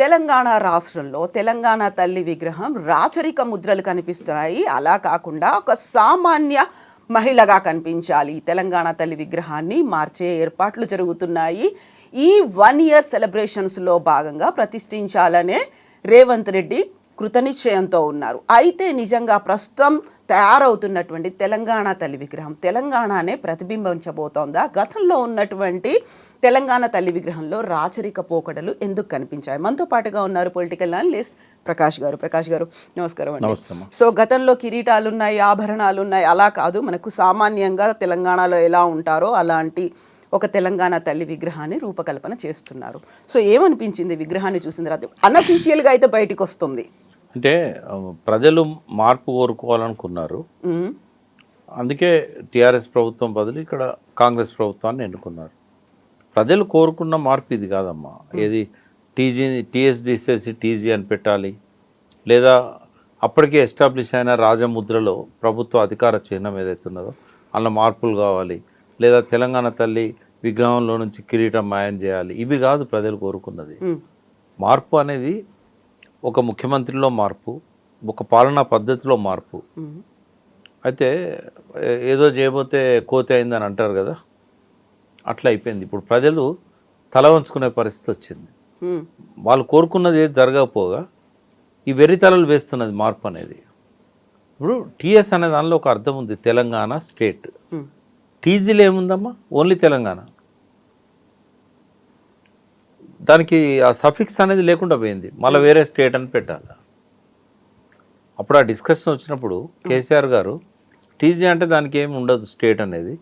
తెలంగాణ రాష్ట్రంలో తెలంగాణ తల్లి విగ్రహం రాచరిక ముద్రలు కనిపిస్తున్నాయి. అలా కాకుండా ఒక సామాన్య మహిళగా కనిపించాలి. తెలంగాణ తల్లి విగ్రహాన్ని మార్చే ఏర్పాట్లు జరుగుతున్నాయి. ఈ 1 year సెలబ్రేషన్స్లో భాగంగా ప్రతిష్ఠించాలనే రేవంత్ రెడ్డి కృతనిశ్చయంతో ఉన్నారు. అయితే నిజంగా ప్రస్తుతం తయారవుతున్నటువంటి తెలంగాణ తల్లి విగ్రహం తెలంగాణనే ప్రతిబింబించబోతోందా? గతంలో ఉన్నటువంటి తెలంగాణ తల్లి విగ్రహంలో రాచరిక పోకడలు ఎందుకు కనిపించాయి? మనతో పాటుగా ఉన్నారు పొలిటికల్ అనలిస్ట్ ప్రకాష్ గారు. ప్రకాష్ గారు నమస్కారం అండి. సో గతంలో కిరీటాలు ఉన్నాయి, ఆభరణాలు ఉన్నాయి, అలా కాదు, మనకు సామాన్యంగా తెలంగాణలో ఎలా ఉంటారో అలాంటి ఒక తెలంగాణ తల్లి విగ్రహాన్ని రూపకల్పన చేస్తున్నారు. సో ఏమనిపించింది విగ్రహాన్ని చూసిన తర్వాత? అన్అఫీషియల్గా అయితే బయటికి వస్తుంది అంటే ప్రజలు మార్పు కోరుకోవాలనుకున్నారు. అందుకే టీఆర్ఎస్ ప్రభుత్వం బదులు ఇక్కడ కాంగ్రెస్ ప్రభుత్వాన్ని ఎన్నుకున్నారు. ప్రజలు కోరుకున్న మార్పు ఇది కాదమ్మా. ఏది టీఎస్ తీసేసి టీజీ అని పెట్టాలి, లేదా అప్పటికే ఎస్టాబ్లిష్ అయిన రాజముద్రలో ప్రభుత్వ అధికార చిహ్నం ఏదైతే ఉన్నదో అందులో మార్పులు కావాలి, లేదా తెలంగాణ తల్లి విగ్రహంలో నుంచి కిరీటం మాయం చేయాలి. ఇవి కాదు ప్రజలు కోరుకున్నది. మార్పు అనేది ఒక ముఖ్యమంత్రిలో మార్పు, ఒక పాలనా పద్ధతిలో మార్పు. అయితే ఏదో చేయబోతే కోతి అయిందని అంటారు కదా, అట్లా అయిపోయింది. ఇప్పుడు ప్రజలు తల వంచుకునే పరిస్థితి వచ్చింది. వాళ్ళు కోరుకున్నది ఏది జరగకపోగా ఈ వెర్రితలలు వేస్తున్నది మార్పు అనేది. ఇప్పుడు టీఎస్ అనే దానిలో ఒక అర్థం ఉంది, తెలంగాణ స్టేట్. టీజీలో ఏముందమ్మా? ఓన్లీ తెలంగాణ. దానికి ఆ సఫిక్స్ అనేది లేకుండా పోయింది, మళ్ళీ వేరే స్టేట్ అని పెట్టాలి. అప్పుడు ఆ డిస్కషన్ వచ్చినప్పుడు కేసీఆర్ గారు టీజీ అంటే దానికి ఏమి ఉండదు స్టేట్ అనేది,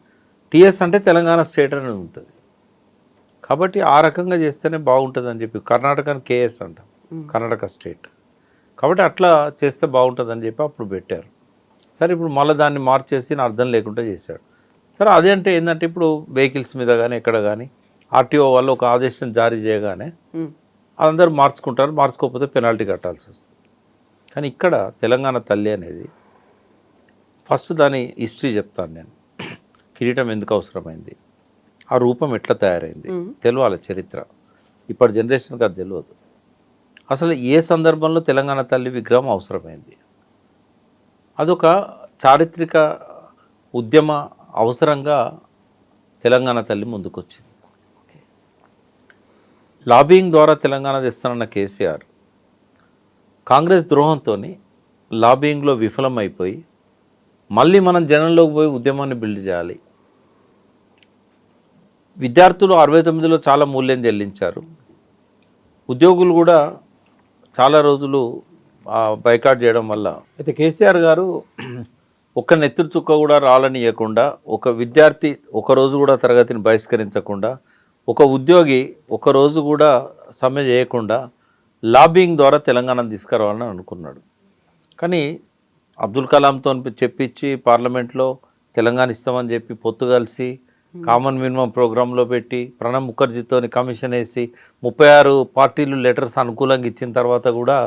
టీఎస్ అంటే తెలంగాణ స్టేట్ అనేది ఉంటుంది. కాబట్టి ఆ రకంగా చేస్తేనే బాగుంటుంది అని చెప్పి కర్ణాటకని కేఎస్ అంటాం, కర్ణాటక స్టేట్. కాబట్టి అట్లా చేస్తే బాగుంటుంది అని చెప్పి అప్పుడు పెట్టారు. సరే, ఇప్పుడు మళ్ళీ దాన్ని మార్చేసి నా అర్థం లేకుండా చేశాడు. సరే, అదే అంటే ఏంటంటే ఇప్పుడు వెహికల్స్ మీద కానీ ఎక్కడ కానీ ఆర్టీఓ వాళ్ళు ఒక ఆదేశం జారీ చేయగానే అందరూ మార్చుకుంటారు, మార్చుకోకపోతే పెనాల్టీ కట్టాల్సి వస్తుంది. కానీ ఇక్కడ తెలంగాణ తల్లి అనేది ఫస్ట్ దాని హిస్టరీ చెప్తాను నేను. కిరీటం ఎందుకు అవసరమైంది, ఆ రూపం ఎట్లా తయారైంది తెలియాలి, చరిత్ర. ఇప్పటి జనరేషన్కి అది తెలియదు. అసలు ఏ సందర్భంలో తెలంగాణ తల్లి విగ్రహం అవసరమైంది, అదొక చారిత్రక ఉద్యమ అవసరంగా తెలంగాణ తల్లి ముందుకొచ్చింది. లాబింగ్ ద్వారా తెలంగాణ తెస్తానన్న కేసీఆర్ కాంగ్రెస్ ద్రోహంతో లాబింగ్లో విఫలమైపోయి మళ్ళీ మనం జనంలోకి పోయి ఉద్యమాన్ని బిల్డ్ చేయాలి. విద్యార్థులు 69లో చాలా మూల్యం చెల్లించారు. ఉద్యోగులు కూడా చాలా రోజులు బైకాట్ చేయడం వల్ల. అయితే కేసీఆర్ గారు ఒక్క నెత్తురు చుక్క కూడా రాలనియకుండా, ఒక విద్యార్థి ఒకరోజు కూడా తరగతిని బహిష్కరించకుండా, ఒక ఉద్యోగి ఒకరోజు కూడా సమ్మె చేయకుండా లాబింగ్ ద్వారా తెలంగాణను తీసుకురావాలని అనుకున్నాడు. కానీ అబ్దుల్ కలాంతో చెప్పించి పార్లమెంట్లో తెలంగాణ ఇస్తామని చెప్పి పొత్తు కలిసి కామన్ మినిమం ప్రోగ్రాంలో పెట్టి ప్రణబ్ ముఖర్జీతో కమిషన్ వేసి 36 పార్టీలు లెటర్స్ అనుకూలంగా ఇచ్చిన తర్వాత కూడా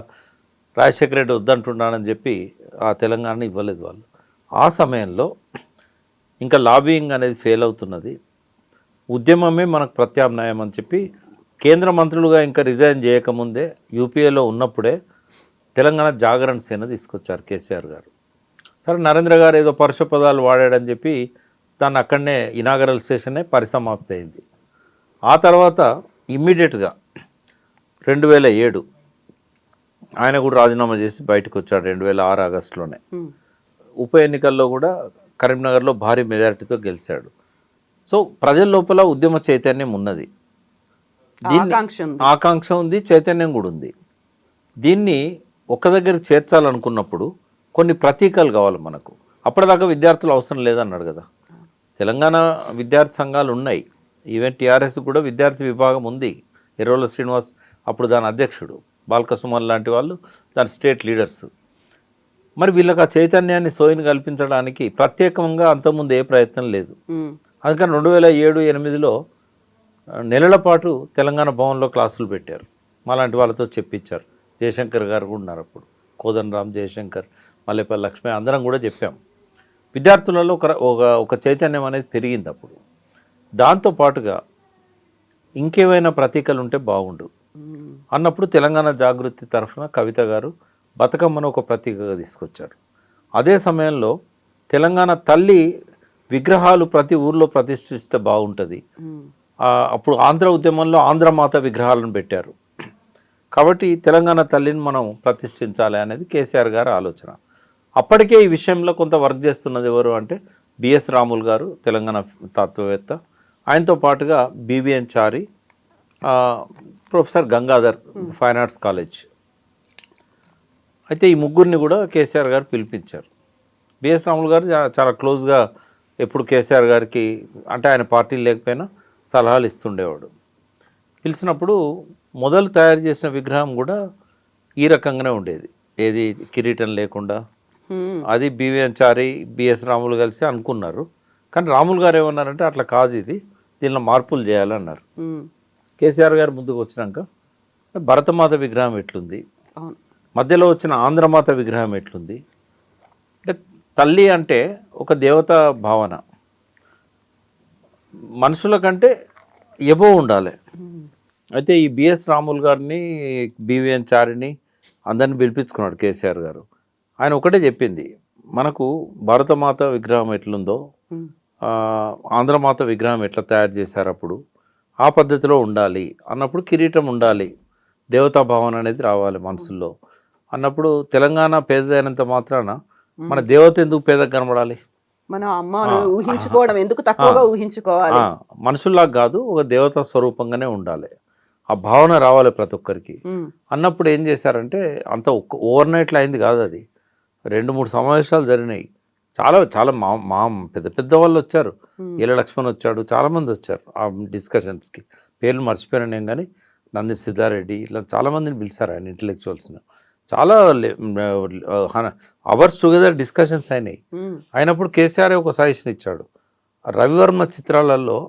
రాజశేఖర రెడ్డి వద్దంటున్నానని చెప్పి ఆ తెలంగాణ ఇవ్వలేదు వాళ్ళు. ఆ సమయంలో ఇంకా లాబింగ్ అనేది ఫెయిల్ అవుతున్నది, ఉద్యమమే మనకు ప్రత్యామ్నాయం అని చెప్పి కేంద్ర మంత్రులుగా ఇంకా రిజైన్ చేయకముందే యూపీఏలో ఉన్నప్పుడే తెలంగాణ జాగరణ సేన తీసుకొచ్చారు కేసీఆర్ గారు. సరే, నరేంద్ర గారు ఏదో పరుష పదాలు వాడాడని చెప్పి దాన్ని అక్కడనే ఇనాగరల్ సెషనే పరిసమాప్తి అయింది. ఆ తర్వాత ఇమ్మీడియట్గా 2007 ఆయన కూడా రాజీనామా చేసి బయటకు వచ్చాడు. 2006 ఆగస్టులోనే ఉప ఎన్నికల్లో కూడా కరీంనగర్లో భారీ మెజారిటీతో గెలిచాడు. సో ప్రజల లోపల ఉద్యమ చైతన్యం ఉన్నది, ఆకాంక్ష ఉంది, చైతన్యం కూడా ఉంది. దీన్ని ఒక దగ్గర చేర్చాలనుకున్నప్పుడు కొన్ని ప్రతీకలు కావాలి మనకు. అప్పటిదాకా విద్యార్థులు అవసరం లేదన్నాడు కదా. తెలంగాణ విద్యార్థి సంఘాలు ఉన్నాయి, ఈవెన్ టీఆర్ఎస్ కూడా విద్యార్థి విభాగం ఉంది. ఎర్రోల శ్రీనివాస్ అప్పుడు దాని అధ్యక్షుడు, బాల్క సుమన్ లాంటి వాళ్ళు దాని స్టేట్ లీడర్స్. మరి వీళ్ళకి ఆ చైతన్యాన్ని సోయిని కల్పించడానికి ప్రత్యేకంగా అంతకుముందు ఏ ప్రయత్నం లేదు. అందుకని 2007-08లో నెలల పాటు తెలంగాణ భవన్లో క్లాసులు పెట్టారు, మాలాంటి వాళ్ళతో చెప్పించారు. జయశంకర్ గారు కూడా ఉన్నారు అప్పుడు, కోదండరామ్, జయశంకర్, మల్లేపల్లి లక్ష్మి, అందరం కూడా చెప్పాం. విద్యార్థులలో ఒక చైతన్యం అనేది పెరిగింది అప్పుడు. దాంతోపాటుగా ఇంకేమైనా ప్రతీకలు ఉంటే బాగుండు. అన్నప్పుడు తెలంగాణ జాగృతి తరఫున కవిత గారు బతుకమ్మను ఒక ప్రతీకగా తీసుకొచ్చారు. అదే సమయంలో తెలంగాణ తల్లి విగ్రహాలు ప్రతి ఊర్లో ప్రతిష్ఠిస్తే బాగుంటుంది. అప్పుడు ఆంధ్ర ఉద్యమంలో ఆంధ్రమాత విగ్రహాలను పెట్టారు. కాబట్టి తెలంగాణ తల్లిని మనం ప్రతిష్ఠించాలి అనేది కేసీఆర్ గారి ఆలోచన. అప్పటికే ఈ విషయంలో కొంత వర్క్ చేస్తున్నది ఎవరు అంటే బిఎస్ రాములు గారు, తెలంగాణ తత్వవేత్త. ఆయనతో పాటుగా BVN Chari, professor Gangadhar, fine arts college. అయితే ఈ ముగ్గురిని కూడా కేసీఆర్ గారు పిలిపించారు. బిఎస్ రాములు గారు చాలా క్లోజ్గా ఎప్పుడు కేసీఆర్ గారికి, అంటే ఆయన పార్టీలు లేకపోయినా సలహాలు ఇస్తుండేవాడు. పిలిచినప్పుడు మొదలు తయారు చేసిన విగ్రహం కూడా ఈ రకంగానే ఉండేది, ఏది కిరీటం లేకుండా. అది బివిఎన్ చారి, బిఎస్ రాములు కలిసి అనుకున్నారు. కానీ రాములు గారు ఏమన్నారంటే అట్లా కాదు, ఇది దీనిలో మార్పులు చేయాలన్నారు. కేసీఆర్ గారు ముందుకు వచ్చినాక భరతమాత విగ్రహం ఎట్లుంది, మధ్యలో వచ్చిన ఆంధ్రమాత విగ్రహం ఎట్లుంది, అంటే తల్లి అంటే ఒక దేవతా భావన, మనుషుల కంటే ఎబో ఉండాలి. అయితే ఈ బిఎస్ రాములు గారిని, బివిఎన్ చారిని అందరిని పిలిపించుకున్నాడు కేసీఆర్ గారు. ఆయన ఒకటే చెప్పింది, మనకు భారతమాత విగ్రహం ఎట్లుందో ఆంధ్రమాత విగ్రహం ఎట్లా తయారు చేశారు అప్పుడు ఆ పద్ధతిలో ఉండాలి అన్నప్పుడు కిరీటం ఉండాలి, దేవతా భావన అనేది రావాలి మనసుల్లో అన్నప్పుడు తెలంగాణ పేదదైనంత మాత్రాన మన దేవత ఎందుకు పేదకు కనబడాలి, మన అమ్మను ఊహించుకోవడం ఎందుకు తక్కువగా ఊహించుకోవాలి, మనుషుల్లాగా కాదు ఒక దేవతా స్వరూపంగానే ఉండాలి, ఆ భావన రావాలి ప్రతి ఒక్కరికి అన్నప్పుడు ఏం చేశారంటే అంత ఓవర్ నైట్లో అయింది కాదు, అది 2-3 సమావేశాలు జరిగినాయి. చాలా చాలా మా పెద్ద పెద్ద వాళ్ళు వచ్చారు, ఈల లక్ష్మణ్ వచ్చాడు, చాలామంది వచ్చారు ఆ డిస్కషన్స్కి. పేర్లు మర్చిపోయాను నేను, కానీ నంది సిద్ధారెడ్డి ఇట్లా చాలామందిని పిలిచారు ఆయన ఇంటలెక్చువల్స్ని. చాలా అవర్స్ టుగెదర్ డిస్కషన్స్ అయినాయి. అయినప్పుడు కేసీఆర్ ఒక సజెషన్ ఇచ్చాడు, రవివర్మ చిత్రాలలో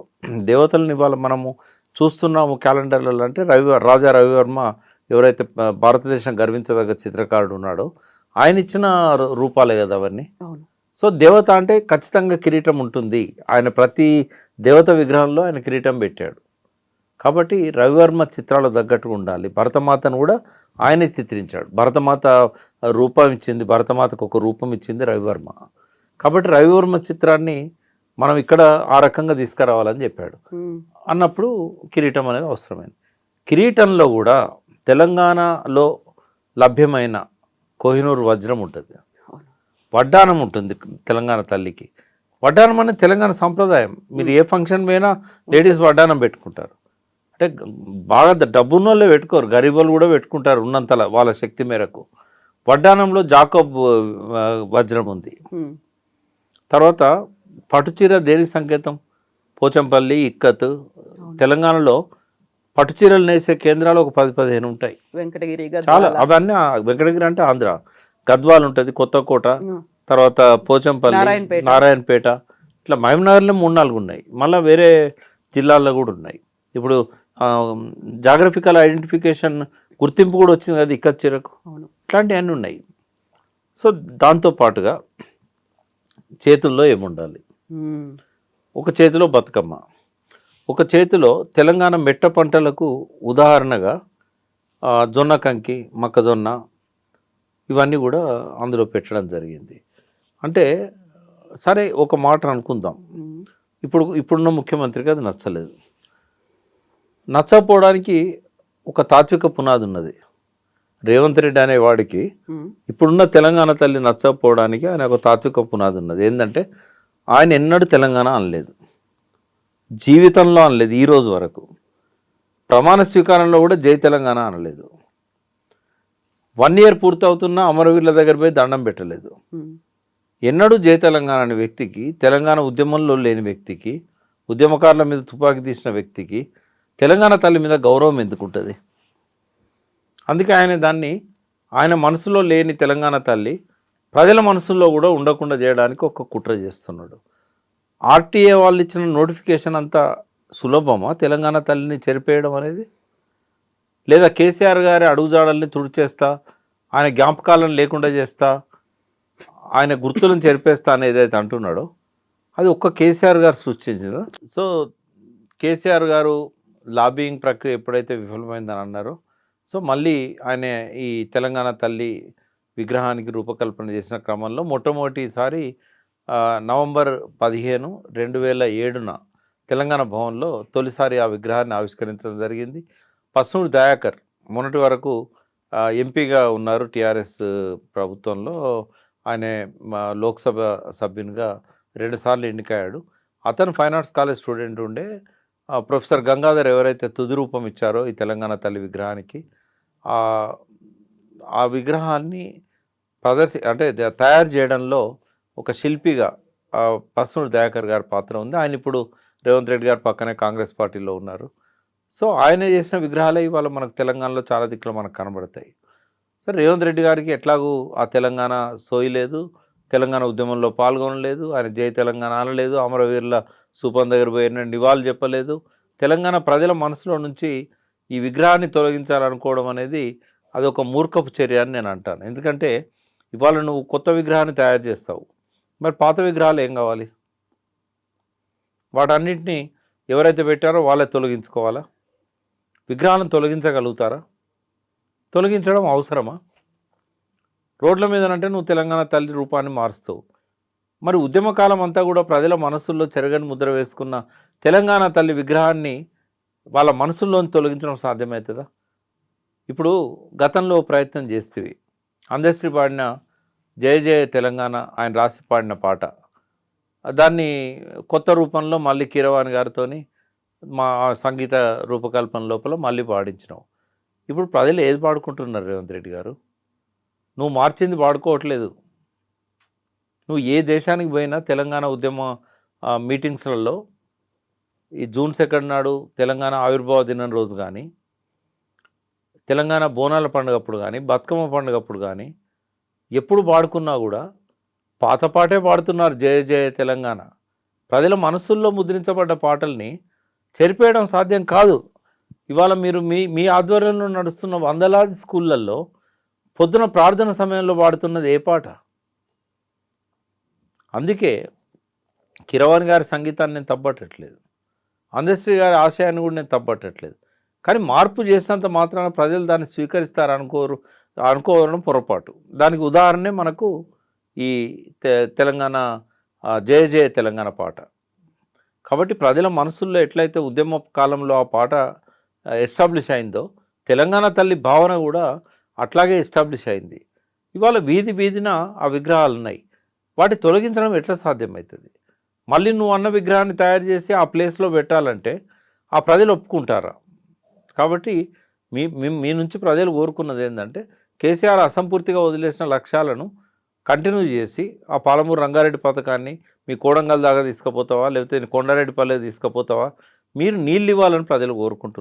దేవతలను ఇవాళ మనము చూస్తున్నాము క్యాలెండర్లలో అంటే రాజా రవివర్మ ఎవరైతే భారతదేశం గర్వించదగ్గ చిత్రకారుడు ఉన్నాడో ఆయన ఇచ్చిన రూపాలే కదా అవన్నీ. సో దేవత అంటే ఖచ్చితంగా కిరీటం ఉంటుంది, ఆయన ప్రతి దేవత విగ్రహంలో ఆయన కిరీటం పెట్టాడు. కాబట్టి రవివర్మ చిత్రాలు తగ్గట్టుగా ఉండాలి. భరతమాతను కూడా ఆయనే చిత్రించాడు, భరతమాత రూపం ఇచ్చింది, భరతమాతకు ఒక రూపం ఇచ్చింది రవివర్మ. కాబట్టి రవివర్మ చిత్రాన్ని మనం ఇక్కడ ఆ రకంగా తీసుకురావాలని చెప్పాడు. అన్నప్పుడు కిరీటం అనేది అవసరమైంది. కిరీటంలో కూడా తెలంగాణలో లభ్యమైన కోహినూరు వజ్రం ఉంటుంది, వడ్డానం ఉంటుంది తెలంగాణ తల్లికి. వడ్డానం అనేది తెలంగాణ సంప్రదాయం. మీరు ఏ ఫంక్షన్ పోయినా లేడీస్ వడ్డానం పెట్టుకుంటారు. అంటే బాగా డబ్బున్న వాళ్ళే పెట్టుకోరు, గరీబులు కూడా పెట్టుకుంటారు ఉన్నంతలా వాళ్ళ శక్తి మేరకు. వడ్డానంలో జాకోబ్ వజ్రం ఉంది. తర్వాత పట్టుచీర దేనికి సంకేతం? పోచంపల్లి, ఇక్కత్. తెలంగాణలో పట్టుచీరలు నేసే కేంద్రాలు ఒక 10-15 ఉంటాయి, వెంకటగిరి చాలా. అవన్నీ వెంకటగిరి అంటే ఆంధ్ర, గద్వాల్ ఉంటుంది, కొత్తకోట, తర్వాత పోచంపల్లి, నారాయణపేట, ఇట్లా మహబూబ్నగర్లో 3-4 ఉన్నాయి, మళ్ళీ వేరే జిల్లాల్లో కూడా ఉన్నాయి. ఇప్పుడు జాగ్రఫికల్ ఐడెంటిఫికేషన్ గుర్తింపు కూడా వచ్చింది కదా ఇక్కత్ చీరకు, ఇట్లాంటివన్నీ ఉన్నాయి. సో దాంతోపాటుగా చేతుల్లో ఏముండాలి? ఒక చేతిలో బతుకమ్మ, ఒక చేతిలో తెలంగాణ మెట్ట పంటలకు ఉదాహరణగా జొన్న కంకి, మొక్కజొన్న, ఇవన్నీ కూడా అందులో పెట్టడం జరిగింది. అంటే సరే ఒక మాట అనుకుందాం, ఇప్పుడున్న ముఖ్యమంత్రికి అది నచ్చలేదు. నచ్చకపోవడానికి ఒక తాత్విక పునాది ఉన్నది. రేవంత్ రెడ్డి అనేవాడికి ఇప్పుడున్న తెలంగాణ తల్లి నచ్చకపోవడానికి ఆయన ఒక తాత్విక పునాది ఉన్నది. ఏంటంటే ఆయన ఎన్నడూ తెలంగాణ అనలేదు, జీవితంలో అనలేదు, ఈ రోజు వరకు. ప్రమాణ స్వీకారంలో కూడా జై తెలంగాణ అనలేదు. 1 year పూర్తవుతున్నా అమరవీరుల దగ్గర పోయి దండం పెట్టలేదు. ఎన్నడూ జై తెలంగాణ అనే వ్యక్తికి, తెలంగాణ ఉద్యమంలో లేని వ్యక్తికి, ఉద్యమకారుల మీద తుపాకీ తీసిన వ్యక్తికి తెలంగాణ తల్లి మీద గౌరవం ఎందుకుంటుంది? అందుకే ఆయన దాన్ని, ఆయన మనసులో లేని తెలంగాణ తల్లి ప్రజల మనసుల్లో కూడా ఉండకుండా చేయడానికి ఒక కుట్ర చేస్తున్నాడు. ఆర్టీఏ వాళ్ళు ఇచ్చిన నోటిఫికేషన్ అంతా సులభమా తెలంగాణ తల్లిని చెరిపేయడం అనేది? లేదా కేసీఆర్ గారి అడుగుజాడల్ని తుడిచేస్తా, ఆయన జ్ఞాపకాలను లేకుండా చేస్తా, ఆయన గుర్తులను చెరిపేస్తా అని ఏదైతే అంటున్నాడో అది ఒక్క కేసీఆర్ గారు సృష్టించిందా? సో కేసీఆర్ గారు లాబియింగ్ ప్రక్రియ ఎప్పుడైతే విఫలమైందని అన్నారో, సో మళ్ళీ ఆయన ఈ తెలంగాణ తల్లి విగ్రహానికి రూపకల్పన చేసిన క్రమంలో మొట్టమొదటిసారి నవంబర్ 15, 2007 తెలంగాణ భవన్లో తొలిసారి ఆ విగ్రహాన్ని ఆవిష్కరించడం జరిగింది. పస్నూరి దయాకర్ మొన్నటి వరకు ఎంపీగా ఉన్నారు టీఆర్ఎస్ ప్రభుత్వంలో. ఆయన లోక్సభ సభ్యునిగా 2 సార్లు ఎన్నికయ్యాడు. అతను ఫైన్ ఆర్ట్స్ కాలేజ్ స్టూడెంట్ ఉండే. ప్రొఫెసర్ గంగాధర్ ఎవరైతే తుది రూపం ఇచ్చారో ఈ తెలంగాణ తల్లి విగ్రహానికి, ఆ విగ్రహాన్ని అంటే తయారు చేయడంలో ఒక శిల్పిగా పస్నూరి దయాకర్ గారి పాత్ర ఉంది. ఆయన ఇప్పుడు రేవంత్ రెడ్డి గారు పక్కనే కాంగ్రెస్ పార్టీలో ఉన్నారు. సో ఆయన చేసిన విగ్రహాలే ఇవాళ మనకు తెలంగాణలో చాలా దిక్కులు మనకు కనబడతాయి. సో రేవంత్ రెడ్డి గారికి ఎట్లాగూ ఆ తెలంగాణ సోయి లేదు, తెలంగాణ ఉద్యమంలో పాల్గొనలేదు, ఆయన జై తెలంగాణ అనలేదు, అమరవీరుల స్థూపం దగ్గర పోయిన నివాళులు చెప్పలేదు. తెలంగాణ ప్రజల మనసులో నుంచి ఈ విగ్రహాన్ని తొలగించాలనుకోవడం అనేది అదొక మూర్ఖపు చర్య అని నేను అంటాను. ఎందుకంటే ఇవాళ నువ్వు కొత్త విగ్రహాన్ని తయారు చేస్తావు, మరి పాత విగ్రహాలు ఏం కావాలి? వాటన్నిటినీ ఎవరైతే పెట్టారో వాళ్ళే తొలగించుకోవాలా? విగ్రహాలను తొలగించగలుగుతారా? తొలగించడం అవసరమా? రోడ్ల మీదనంటే నువ్వు తెలంగాణ తల్లి రూపాన్ని మారుస్తావు. మరి ఉద్యమకాలం అంతా కూడా ప్రజల మనసుల్లో చెరగని ముద్ర వేసుకున్న తెలంగాణ తల్లి విగ్రహాన్ని వాళ్ళ మనసుల్లోని తొలగించడం సాధ్యమవుతుందా? ఇప్పుడు గతంలో ప్రయత్నం చేస్తేవి అందశ్రీ పాడిన జయ జయ తెలంగాణ ఆయన రాసి పాడిన పాట, దాన్ని కొత్త రూపంలో మళ్ళీ కీరవాణి గారితో మా సంగీత రూపకల్పన లోపల మళ్ళీ పాడించినాం. ఇప్పుడు ప్రజలు ఏది పాడుకుంటున్నారు రేవంత్ రెడ్డి గారు? నువ్వు మార్చింది పాడుకోవట్లేదు. నువ్వు ఏ దేశానికి పోయినా తెలంగాణ ఉద్యమ మీటింగ్స్లలో ఈ జూన్ 2 నాడు తెలంగాణ ఆవిర్భావ దినం రోజు కానీ, తెలంగాణ బోనాల పండుగప్పుడు కానీ, బతుకమ్మ పండుగప్పుడు కానీ ఎప్పుడు పాడుకున్నా కూడా పాత పాటే పాడుతున్నారు, జయ జయ తెలంగాణ. ప్రజల మనసుల్లో ముద్రించబడ్డ పాటల్ని చెరిపేయడం సాధ్యం కాదు. ఇవాళ మీరు మీ ఆధ్వర్యంలో నడుస్తున్న వందలాది స్కూళ్ళల్లో పొద్దున ప్రార్థన సమయంలో పాడుతున్నది ఏ పాట? అందుకే కీరవాణి గారి సంగీతాన్ని నేను తప్పట్టట్లేదు, అందశ్రీ గారి ఆశయాన్ని కూడా నేను తప్పట్టట్లేదు. కానీ మార్పు చేసినంత మాత్రాన ప్రజలు దాన్ని స్వీకరిస్తారు అనుకోవడం పొరపాటు. దానికి ఉదాహరణే మనకు ఈ తెలంగాణ జయ జయ తెలంగాణ పాట. కాబట్టి ప్రజల మనసుల్లో ఎట్లయితే ఉద్యమ కాలంలో ఆ పాట ఎస్టాబ్లిష్ అయిందో, తెలంగాణ తల్లి భావన కూడా అట్లాగే ఎస్టాబ్లిష్ అయింది. ఇవాళ వీధి వీధిన ఆ విగ్రహాలు ఉన్నాయి. వాటి తొలగించడం ఎట్లా సాధ్యమవుతుంది? మళ్ళీ నువ్వు అన్న విగ్రహాన్ని తయారు చేసి ఆ ప్లేస్లో పెట్టాలంటే ఆ ప్రజలు ఒప్పుకుంటారా? కాబట్టి మీ నుంచి ప్రజలు కోరుకున్నది ఏంటంటే కేసీఆర్ అసంపూర్తిగా వదిలేసిన లక్ష్యాలను కంటిన్యూ చేసి ఆ పాలమూరు రంగారెడ్డి పథకాన్ని మీ కోడంగల్ దాకా తీసుకుపోతావా, లేకపోతే కొండారెడ్డిపల్లె తీసుకుపోతావా? మీరు నీళ్ళు ఇవ్వాలని ప్రజలు కోరుకుంటున్నారు.